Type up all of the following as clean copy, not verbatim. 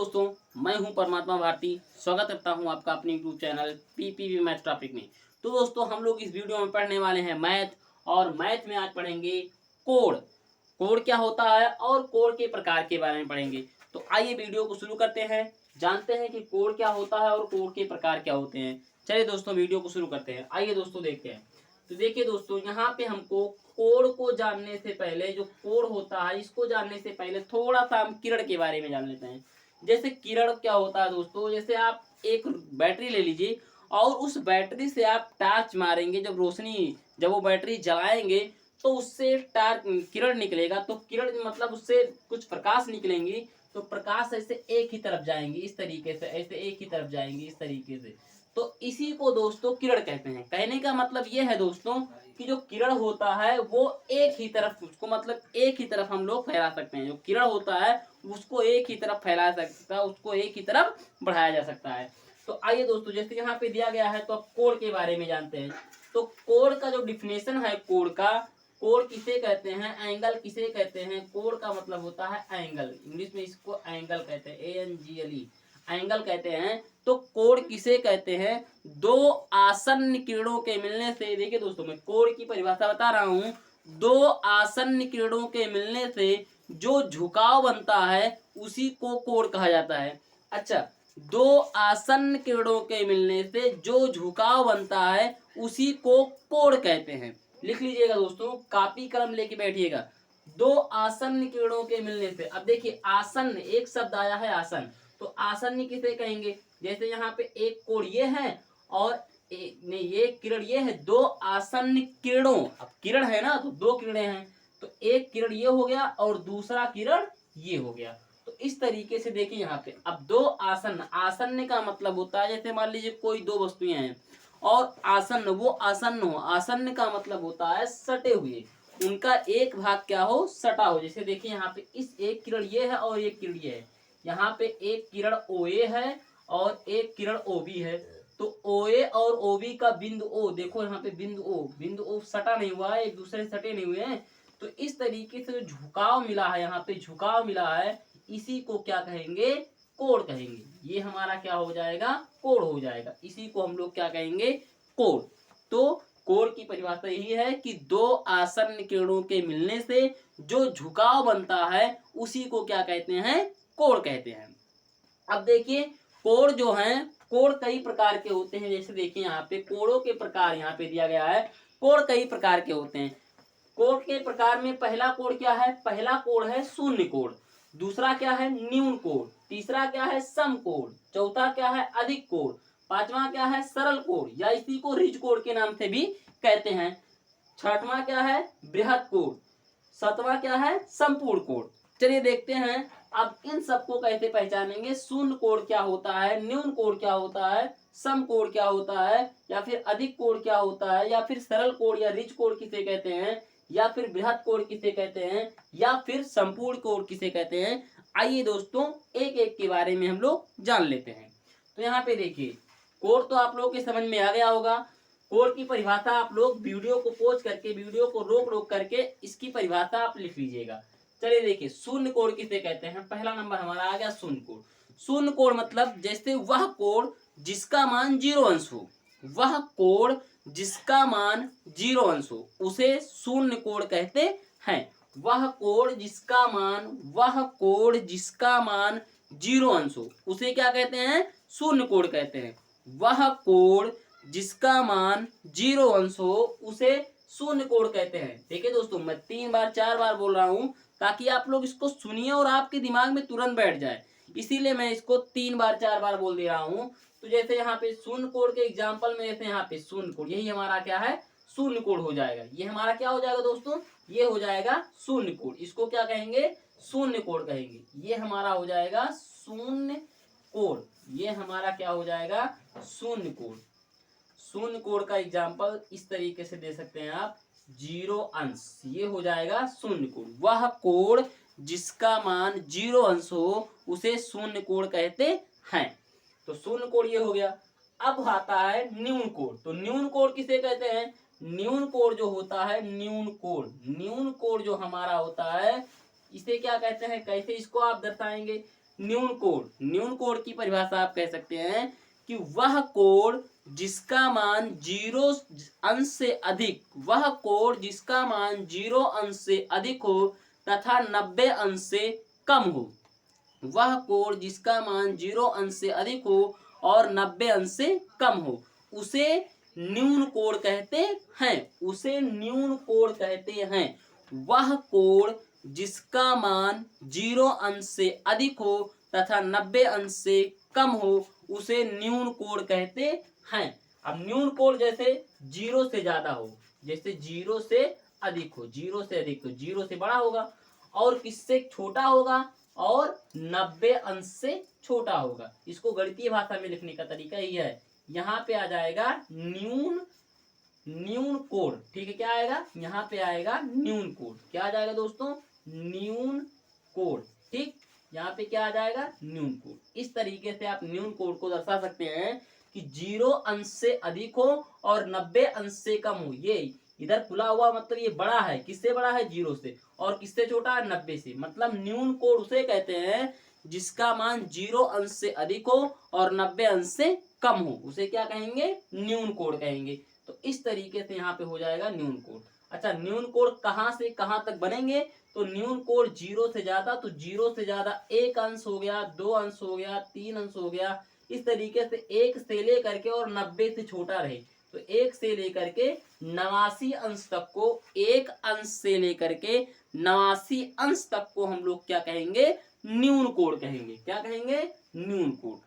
दोस्तों, मैं हूं परमात्मा भारती। स्वागत करता हूं आपका अपने YouTube channel PPV math topic में। तो दोस्तों, हम लोग इस वीडियो में पढ़ने वाले हैं मैथ, और मैथ में आज पढ़ेंगे कोड। कोड क्या होता है और कोड के प्रकार के बारे में पढ़ेंगे। तो आइए वीडियो को शुरू करते हैं, जानते हैं कि कोड क्या होता है और कोड के प्रकार क्या होते हैं। चलिए दोस्तों, वीडियो को शुरू करते हैं। आइए दोस्तों देखते हैं। तो देखिए दोस्तों, यहाँ पे हमको कोड को जानने से पहले, जो कोड होता है इसको जानने से पहले थोड़ा सा हम किरण के बारे में जान लेते हैं। जैसे किरण क्या होता है दोस्तों, जैसे आप एक बैटरी ले लीजिए और उस बैटरी से आप टार्च मारेंगे, जब वो बैटरी जलाएंगे तो उससे टार्च किरण निकलेगा। तो किरण मतलब उससे कुछ प्रकाश निकलेंगी, तो प्रकाश ऐसे एक ही तरफ जाएंगी, इस तरीके से, ऐसे एक ही तरफ जाएंगी इस तरीके से। तो इसी को दोस्तों किरण कहते हैं। कहने का मतलब ये है दोस्तों कि जो किरण होता है वो एक ही तरफ, उसको मतलब एक ही तरफ हम लोग फैला सकते हैं। जो किरण होता है उसको एक ही तरफ फैलाया जा सकता है, उसको एक ही तरफ बढ़ाया जा सकता है। तो आइए दोस्तों, जैसे यहाँ पे दिया गया है तो अब कोड के बारे में जानते हैं। तो कोड का जो डिफिनेशन है, कोड किसे कहते हैं, एंगल किसे कहते हैं। कोड का मतलब होता है एंगल, इंग्लिश में इसको एंगल कहते हैं, ANGLE, एंगल कहते हैं। तो कोड किसे कहते हैं, दो आसन्न किरणों के मिलने से, देखिए दोस्तों मैं कोड की परिभाषा बता रहा हूं, दो आसन्न किरणों के मिलने से जो झुकाव बनता है उसी को कोण कहा जाता है। अच्छा, दो आसन्न किरणों के मिलने से जो झुकाव बनता है उसी को कोण कहते हैं। लिख लीजिएगा दोस्तों, कॉपी कलम लेके बैठिएगा। दो आसन्न किरणों के मिलने से, अब देखिए आसन्न एक शब्द आया है, आसन्न। तो आसन्न किसे कहेंगे, जैसे यहाँ पे एक कोण ये है और नहीं, ये किरण ये है, दो आसन्न किरणों, अब किरण है ना तो दो किरणें हैं, तो एक किरण ये हो गया और दूसरा किरण ये हो गया। तो इस तरीके से देखिए यहाँ पे, अब दो आसन्न, आसन्न का मतलब होता है जैसे मान लीजिए कोई दो वस्तुएं हैं और आसन्न, वो आसन्न हो, आसन्न का मतलब होता है सटे हुए, उनका एक भाग क्या हो, सटा हो। जैसे देखिए यहाँ पे इस एक किरण ये है और एक किरण ये है, यहाँ पे एक किरण OA है और एक किरण OB है। तो OA और OB का बिंदु O, देखो यहाँ पे बिंदु O सटा नहीं हुआ है, एक दूसरे से सटे नहीं हुए हैं। तो इस तरीके से झुकाव मिला है, यहाँ पे झुकाव मिला है, इसी को क्या कहेंगे, कोण कहेंगे। ये हमारा क्या हो जाएगा, कोण हो जाएगा। इसी को हम लोग क्या कहेंगे, कोण। तो कोण की परिभाषा यही है कि दो आसन्न किरणों के मिलने से जो झुकाव बनता है उसी को क्या कहते हैं, कोण कहते हैं। अब देखिए कोण जो है, कोण कई प्रकार के होते हैं। जैसे देखिए यहाँ पे कोणों के प्रकार यहाँ पे दिया गया है, कोण कई प्रकार के होते हैं। कोण के प्रकार में पहला कोण क्या है, पहला कोण है शून्य कोण, दूसरा क्या है न्यून कोण, तीसरा क्या है सम कोण, चौथा क्या है अधिक कोण, पांचवा क्या है सरल कोण या इसी को रिज कोण के नाम से भी कहते हैं, छठवां क्या है बृहत कोण, सातवां क्या है संपूर्ण कोण। चलिए देखते हैं अब इन सबको कैसे पहचानेंगे। शून्य कोण क्या होता है, न्यून कोण क्या होता है, सम कोण क्या होता है, या फिर अधिक कोण क्या होता है, या फिर सरल कोण या रिच कोण किसे कहते हैं, या फिर बृहत कोण किसे कहते हैं, या फिर संपूर्ण कोण किसे कहते हैं। आइए दोस्तों एक एक के बारे में हम लोग जान लेते हैं। तो यहाँ पे देखिए कोण तो आप लोग के समझ में आ गया होगा। कोण की परिभाषा आप लोग वीडियो को पॉज करके, वीडियो को रोक रोक करके इसकी परिभाषा आप लिख लीजिएगा। चलिए देखिए शून्य कोण किसे कहते हैं, पहला नंबर हमारा आ गया शून्य कोण। शून्य कोण मतलब जैसे वह कोण जिसका मान 0 अंश हो, वह कोण जिसका मान 0 अंश हो उसे शून्य कोण कहते हैं। वह कोण जिसका मान 0 अंश हो उसे क्या कहते हैं, शून्य कोण कहते हैं। वह कोण जिसका मान 0 अंश हो उसे शून्य कोण कहते हैं। देखिए दोस्तों, मैं 3 बार 4 बार बोल रहा हूं ताकि आप लोग इसको सुनिए और आपके दिमाग में तुरंत बैठ जाए, इसीलिए मैं इसको 3 बार 4 बार बोल दे रहा हूं। तो जैसे यहाँ पे शून्य कोण के एग्जाम्पल में, जैसे यहाँ पे शून्य कोण, यही हमारा क्या है, शून्य कोण हो जाएगा। ये हमारा क्या हो जाएगा दोस्तों, ये हो जाएगा शून्य कोण। इसको क्या कहेंगे, शून्य कोण कहेंगे। ये हमारा हो जाएगा शून्य कोण, ये हमारा क्या हो जाएगा, शून्य कोण। शून्य कोण का एग्जाम्पल इस तरीके से दे सकते हैं आप, 0 अंश, ये हो जाएगा शून्य कोण। वह कोण जिसका मान 0 अंश हो उसे शून्य कोण कहते हैं। तो शून्य कोण ये हो गया। अब आता है न्यून कोण। तो न्यून कोण किसे कहते हैं, न्यून कोण जो होता है, न्यून कोण जो हमारा होता है इसे क्या कहते हैं, कैसे इसको आप दर्शाएंगे। न्यून कोड। न्यून कोड की परिभाषा आप कह सकते हैं कि वह कोड जिसका मान 0 अंश से अधिक, वह कोड जिसका मान 0 अंश से अधिक हो तथा 90 अंश से कम हो। वह कोड जिसका मान 0 अंश से अधिक हो और 90 अंश से कम हो, उसे न्यून कोड कहते हैं। उसे न्यून कोड कहते हैं। वह कोड जिसका मान 0 अंश से अधिक हो तथा 90 अंश से कम हो, उसे न्यून कोड कहते हैं। अब न्यून कोड जैसे 0 से ज्यादा हो, जैसे 0 से अधिक हो, 0 से अधिक तो 0 से बड़ा होगा, और किससे छोटा होगा, और 90 अंश से छोटा होगा। इसको गणितीय भाषा में लिखने का तरीका यही है। यहाँ पे आ जाएगा न्यून कोड। ठीक है, क्या आएगा, यहाँ पे आएगा न्यून कोड। क्या आ जाएगा दोस्तों, न्यून कोड। ठीक, यहाँ पे क्या आ जाएगा, न्यून कोड। इस तरीके से आप न्यून कोड को दर्शा सकते हैं कि 0 अंश से अधिक हो और 90 अंश से कम हो। ये इधर खुला हुआ मतलब ये बड़ा है, किससे बड़ा है, 0 से, और किससे छोटा है, 90 से। मतलब न्यून कोड उसे कहते हैं जिसका मान 0 अंश से अधिक हो और 90 अंश से कम हो, उसे क्या कहेंगे, न्यून कोड कहेंगे। तो इस तरीके से यहाँ पे हो जाएगा न्यून कोड। अच्छा, न्यून कोड कहाँ से कहाँ तक बनेंगे, तो न्यून कोड 0 से ज्यादा, तो 0 से ज्यादा 1 अंश हो गया, 2 अंश हो गया, 3 अंश हो गया। इस तरीके से 1 से लेकर के और 90 से छोटा रहे, तो 1 से लेकर के 89 अंश तक को, 1 अंश से लेकर के 89 अंश तक को हम लोग क्या कहेंगे, न्यून कोड कहेंगे। क्या कहेंगे, न्यून कोड।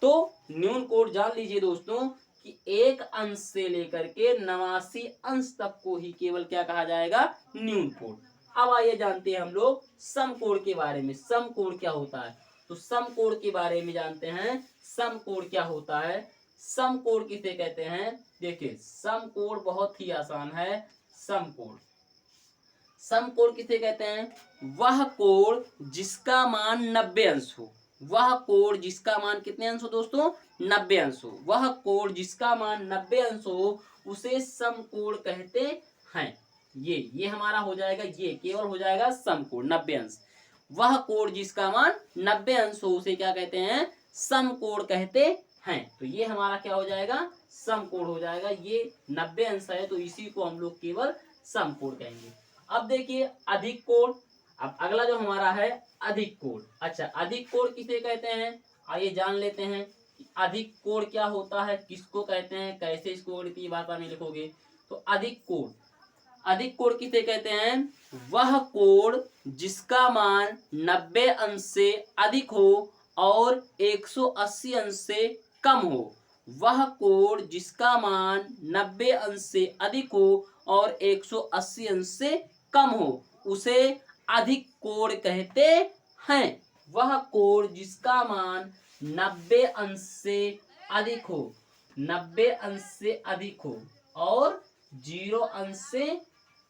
तो न्यून कोड जान लीजिए दोस्तों कि 1 अंश से लेकर के 89 अंश तक को ही केवल क्या कहा जाएगा, न्यून कोड। अब आइए जानते हैं हम लोग सम कोड के बारे में। सम कोड क्या होता है, तो सम कोड के बारे में जानते हैं। सम कोड क्या होता है, सम कोड किसे कहते हैं। देखिए, सम कोड बहुत ही आसान है। सम कोड, सम कोड किसे कहते हैं, वह कोड जिसका मान 90 अंश हो। वह कोड जिसका मान कितने अंश हो दोस्तों, 90 अंश हो। वह कोड जिसका मान 90 अंश हो, उसे सम कोड कहते हैं। ये हमारा हो जाएगा, ये केवल हो जाएगा सम कोड 90 अंश। वह कोड जिसका मान 90 अंश हो, उसे क्या कहते हैं, सम कोड कहते हैं। तो ये हमारा क्या हो जाएगा, सम कोड हो जाएगा। ये 90 अंश है तो इसी को हम लोग केवल सम कोड कहेंगे। अब देखिए अधिक कोड। अब अगला जो हमारा है अधिक कोड। अच्छा, अधिक कोड किसे कहते हैं, आइए जान लेते हैं कि अधिक कोड क्या होता है, किसको कहते हैं, कैसे इसको गणितीय भाषा में लिखोगे। तो अधिक कोड, अधिक कोड किसे कहते हैं, वह कोड जिसका मान 90 अंश से अधिक हो और 180 अंश से कम हो। वह कोड जिसका मान 90 अंश से अधिक हो और 180 अंश से कम हो, उसे अधिक कोड कहते हैं। वह कोड जिसका मान 90 अंश से अधिक हो, 90 अंश से अधिक हो और 0 अंश से,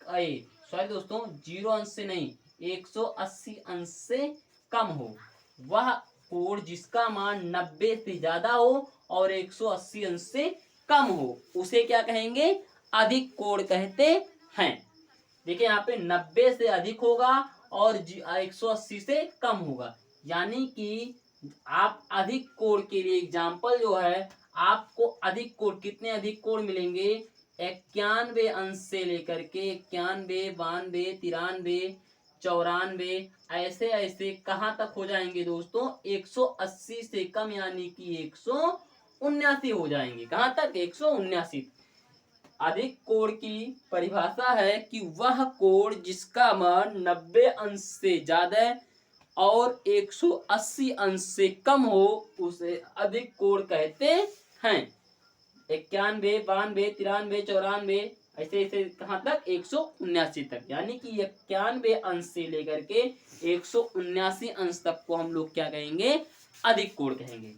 सॉरी दोस्तों, 0 अंश से नहीं, 180 अंश से कम हो। वह कोड जिसका मान 90 से ज्यादा हो और 180 अंश से कम हो, उसे क्या कहेंगे, अधिक कोड कहते हैं। देखिए यहाँ पे 90 से अधिक होगा और 180 से कम होगा, यानी कि आप अधिक कोड के लिए एग्जाम्पल जो है, आपको अधिक कोड, कितने अधिक कोड मिलेंगे, 91 अंश से लेकर के 91, 92, 93, 94, ऐसे ऐसे कहाँ तक हो जाएंगे दोस्तों, 180 से कम, यानी कि 179 हो जाएंगे। कहाँ तक, 179। अधिक कोड की परिभाषा है कि वह कोड जिसका मान 90 अंश से ज्यादा और 180 अंश से कम हो, उसे अधिक कोड कहते हैं। 91, 92, 93, 94, ऐसे ऐसे कहाँ तक, 179 तक, यानी कि 91 अंश से लेकर के 179 अंश तक को हम लोग क्या कहेंगे, अधिक कोड कहेंगे।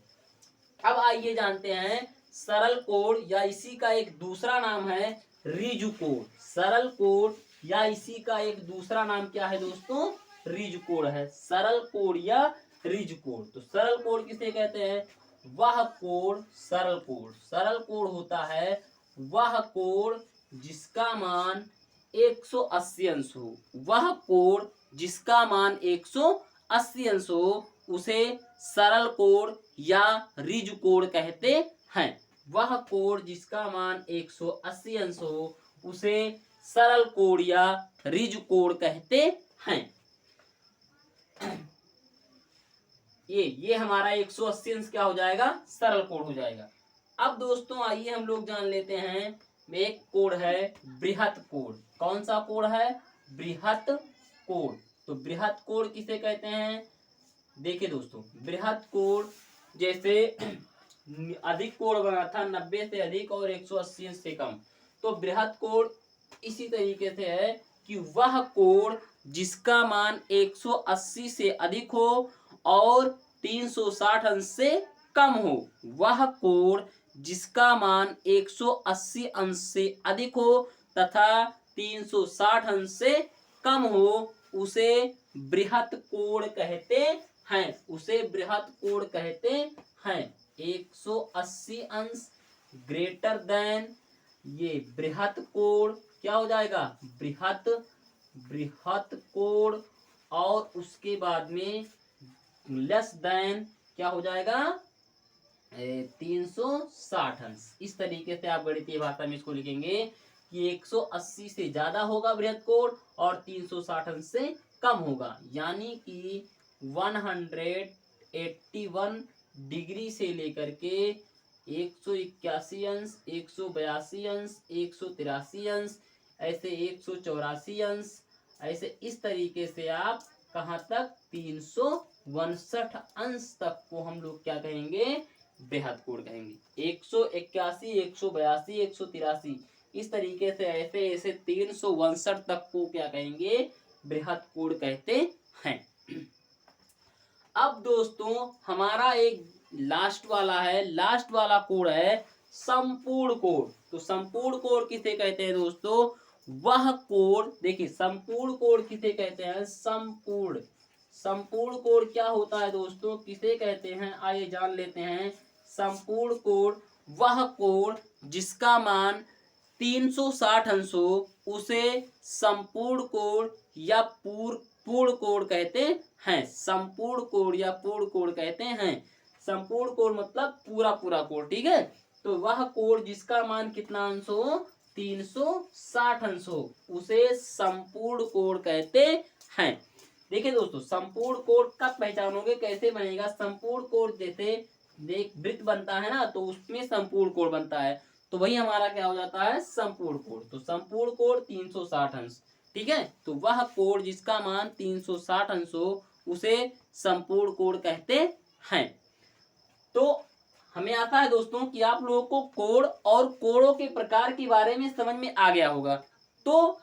अब आइए जानते हैं सरल कोड, या इसी का एक दूसरा नाम है रिजु कोड। सरल कोड या इसी का एक दूसरा नाम क्या है दोस्तों, रिजु कोड है। सरल कोड या रिजु कोड। तो सरल कोड किसे कहते हैं, वह कोड, सरल कोड, सरल कोड होता है वह कोड जिसका मान 180 अंश हो। वह कोड जिसका मान 180 अंश हो, उसे सरल कोड या रिज कोड कहते हैं। वह कोड जिसका मान 180 अंश हो उसे सरल कोड या रिज कोड कहते हैं। ये हमारा 180 अंश क्या हो जाएगा, सरल कोड हो जाएगा। अब दोस्तों आइए हम लोग जान लेते हैं, एक कोड है बृहत कोड। कौन सा कोड है, बृहत कोड। तो बृहत कोड किसे कहते हैं, देखिए दोस्तों, बृहत कोड जैसे अधिक कोड बना था 90 से अधिक और 180 से कम, तो बृहत कोड इसी तरीके से है कि वह कोड जिसका मान 180 से अधिक हो और 360 अंश से कम हो। वह कोड जिसका मान 180 अंश से अधिक हो तथा 360 अंश से कम हो उसे बृहत कोड कहते हैं। उसे बृहत कोड कहते हैं। 180 अंश ग्रेटर देन, ये बृहत कोड क्या हो जाएगा, बृहत कोड। और उसके बाद में लेस देन क्या हो जाएगा, 360 अंश। इस तरीके से आप गणितीय भाषा में इसको लिखेंगे कि 180 से ज्यादा होगा बृहत कोड और 360 अंश से कम होगा, यानी कि 181 डिग्री से लेकर के 181 अंश, 182 अंश, 183 अंश, ऐसे 184 अंश, ऐसे इस तरीके से आप कहाँ तक 359 अंश तक को हम लोग क्या कहेंगे, बृहत कोड कहेंगे। 181, 182, 183 इस तरीके से ऐसे ऐसे 359 तक को क्या कहेंगे, बृहत कोड कहते हैं। अब दोस्तों हमारा एक लास्ट वाला कोड है संपूर्ण कोड। तो संपूर्ण कोड किसे कहते हैं दोस्तों, वह कोड, देखिए संपूर्ण कोड किसे कहते हैं, संपूर्ण कोड क्या होता है दोस्तों, किसे कहते हैं, आइए जान लेते हैं। संपूर्ण कोड वह कोड जिसका मान 360 अंश हो उसे संपूर्ण कोड या पूर्ण कोड कहते हैं। संपूर्ण कोड या पूर्ण कोड कहते हैं। संपूर्ण कोड मतलब पूरा कोड, ठीक है। तो वह कोड जिसका मान कितना अंश हो, 360 अंश हो उसे संपूर्ण कोड कहते हैं। देखिए दोस्तों, संपूर्ण कोड कब पहचानोगे, कैसे बनेगा, संपूर्ण कोड जैसे देख वृत्त बनता है ना, तो उसमें संपूर्ण कोड बनता है, तो वही हमारा क्या हो जाता है, संपूर्ण कोड। तो संपूर्ण कोड 360 अंश, ठीक है। तो वह कोड जिसका मान 360 अंश हो उसे संपूर्ण कोड कहते हैं। तो हमें आता है दोस्तों कि आप लोगों को कोड और कोडों के प्रकार के बारे में समझ में आ गया होगा। तो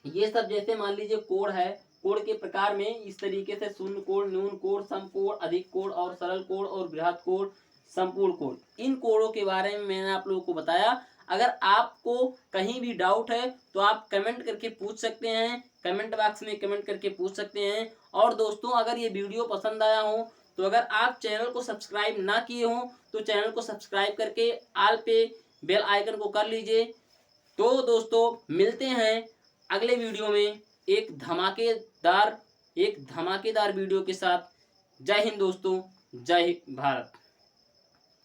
ये सब जैसे मान लीजिए कोड है, कोड के प्रकार में इस तरीके से शून्य कोड, न्यून कोड, सम कोड, अधिक कोड और सरल कोड और बृहत कोड, संपूर्ण कोड, इन कोडों के बारे में मैंने आप लोगों को बताया। अगर आपको कहीं भी डाउट है तो आप कमेंट करके पूछ सकते हैं, कमेंट बॉक्स में कमेंट करके पूछ सकते हैं। और दोस्तों अगर ये वीडियो पसंद आया हो तो अगर आप चैनल को सब्सक्राइब ना किए हो तो चैनल को सब्सक्राइब करके ऑल पे बेल आइकन को कर लीजिए। तो दोस्तों मिलते हैं अगले वीडियो में एक धमाकेदार वीडियो के साथ। जय हिंद दोस्तों, जय भारत।